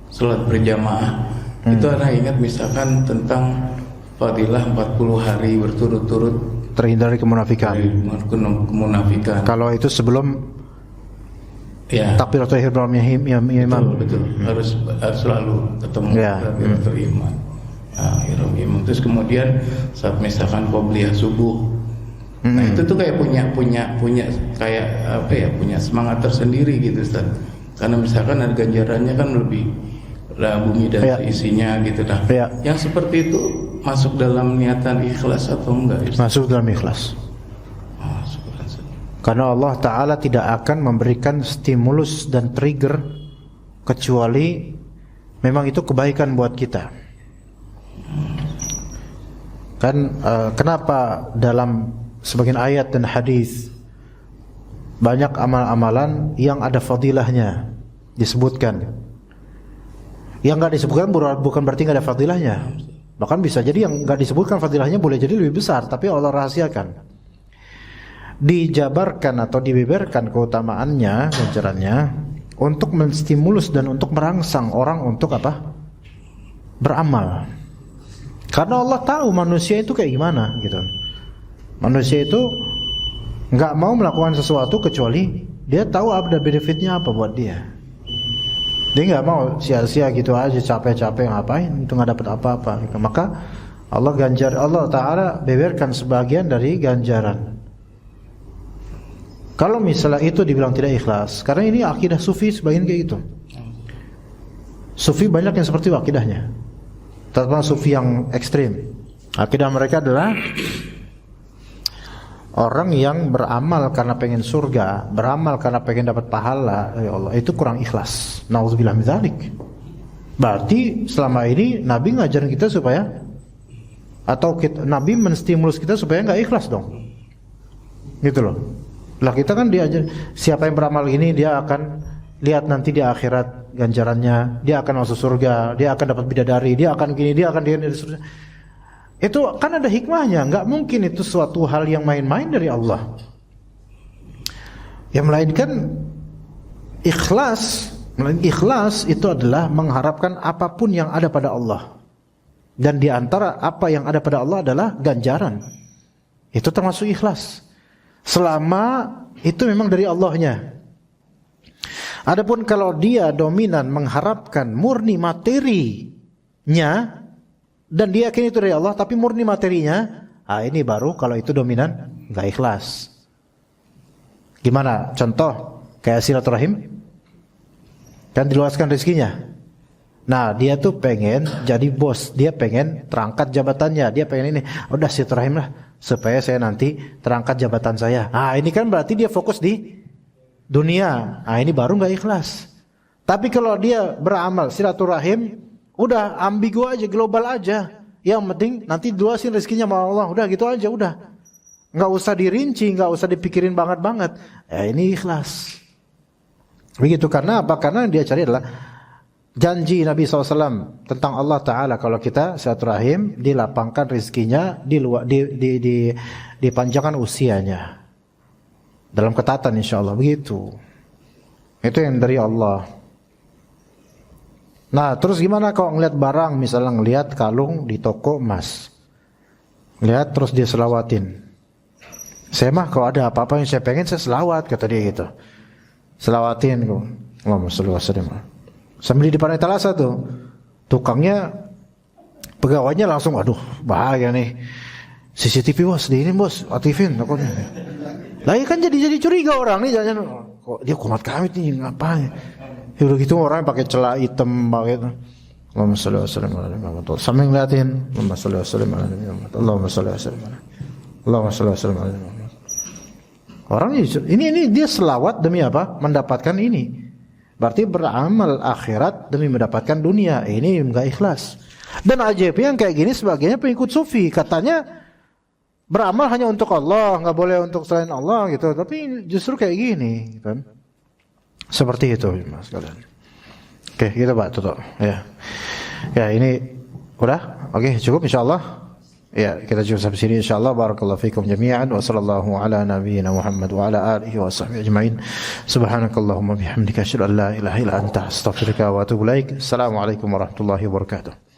sholat berjamaah, itu anak ingat misalkan tentang fadilah 40 hari berturut-turut terhindar dari kemunafikan. Kalau itu sebelum ya takbiratul ihram imam. Betul. Harus selalu ketemu takbiratul ihram. Ihram. Terus kemudian saat misalkan qobliyah subuh. Nah, itu tuh kayak punya kayak apa ya? Punya semangat tersendiri gitu, Ustaz. Karena misalkan ada ganjarannya kan lebih bumi dan isinya gitu dah. Yang seperti itu masuk dalam niatan ikhlas atau enggak? Masuk dalam ikhlas. Karena Allah Ta'ala tidak akan memberikan stimulus dan trigger kecuali memang itu kebaikan buat kita. Kan kenapa dalam sebagian ayat dan hadis banyak amal-amalan yang ada fadilahnya disebutkan. Yang enggak disebutkan bukan berarti enggak ada fadilahnya. Bahkan bisa jadi yang enggak disebutkan fadilahnya boleh jadi lebih besar, tapi Allah rahasiakan. Dijabarkan atau dibeberkan keutamaannya, ganjarannya untuk menstimulus dan untuk merangsang orang untuk apa? Beramal. Karena Allah tahu manusia itu kayak gimana gitu. Manusia itu enggak mau melakukan sesuatu kecuali dia tahu ada benefitnya apa buat dia. Dia nggak mau sia-sia gitu aja, capek-capek ngapain itu nggak dapat apa-apa. Maka Allah Ta'ala beberkan sebagian dari ganjaran. Kalau misalnya itu dibilang tidak ikhlas, karena ini akidah sufi sebagian kayak gitu. Sufi banyak yang seperti itu akidahnya, terutama sufi yang ekstrim. Akidah mereka adalah orang yang beramal karena pengen surga, beramal karena pengen dapat pahala, ya Allah, itu kurang ikhlas. Nauzubillah min dzalik. Berarti selama ini Nabi ngajarin kita supaya Nabi menstimulus kita supaya enggak ikhlas dong. Gitu loh. Lah kita kan diajar siapa yang beramal ini dia akan lihat nanti di akhirat ganjarannya, dia akan masuk surga, dia akan dapat bidadari, dia akan gini, dia akan gini. Itu kan ada hikmahnya, nggak mungkin itu suatu hal yang main-main dari Allah. Yang melainkan ikhlas itu adalah mengharapkan apapun yang ada pada Allah. Dan di antara apa yang ada pada Allah adalah ganjaran. Itu termasuk ikhlas. Selama itu memang dari Allahnya. Adapun kalau dia dominan mengharapkan murni materinya dan dia yakin itu dari Allah tapi murni materinya, ini baru kalau itu dominan nggak ikhlas. Gimana? Contoh kayak silaturahim, kan diluaskan rezekinya. Nah dia tuh pengen jadi bos, dia pengen terangkat jabatannya, dia pengen ini, udah silaturahim lah supaya saya nanti terangkat jabatan saya. Ini kan berarti dia fokus di dunia. Ini baru nggak ikhlas. Tapi kalau dia beramal silaturahim, udah ambigu aja, global aja. Yang penting nanti luasin rezekinya sama Allah, udah gitu aja, udah. Nggak usah dirinci, nggak usah dipikirin banget. Ini ikhlas. Begitu, karena apa? Karena yang dia cari adalah janji Nabi SAW tentang Allah Ta'ala. Kalau kita silaturahim, dilapangkan rezekinya, dipanjangkan usianya. Dalam ketatan insya Allah, begitu. Itu yang dari Allah. Nah terus gimana kalau ngeliat barang, misalnya ngeliat kalung di toko emas, lihat terus dia selawatin. Saya mah kalau ada apa-apa yang saya pengen, saya selawat, kata dia gitu. Selawatin, Allahumma sholli wa sallim. Sambil di depan etalase tuh, tukangnya, pegawainya langsung, aduh bahaya nih, CCTV bos, di ini bos, aktifin takutnya. Lah ya kan jadi curiga orang nih, jangan kok dia komat kami nih, ngapain? Ya udah gitu orang pakai celana hitam begitu. Allahumma sholli wa sallim ala Muhammad. Sambil ngeliatin, Allahumma sholli wa sallim ala Muhammad. Allahumma sholli wa sallim ala Allahumma sholli wa sallim ala Muhammad. Orang ini dia selawat demi apa? Mendapatkan ini. Berarti beramal akhirat demi mendapatkan dunia. Ini enggak ikhlas. Dan ajaibnya yang kayak gini sebagainya pengikut sufi. Katanya beramal hanya untuk Allah, enggak boleh untuk selain Allah gitu. Tapi justru kayak gini, kan? Seperti itu, Mas kalian. Oke, gitu Pak, tutup. Ya. Ya, ini udah. Oke, cukup insyaallah. Ya, kita cukup sampai sini insyaallah. Barakallahu fikum jami'an wa sallallahu ala nabiyyina Muhammad wa ala alihi wa sahbihi ajma'in. Subhanakallahumma bihamdika asyhadu an la ilaha illa anta astaghfiruka wa atubu ilaik. Assalamualaikum warahmatullahi wabarakatuh.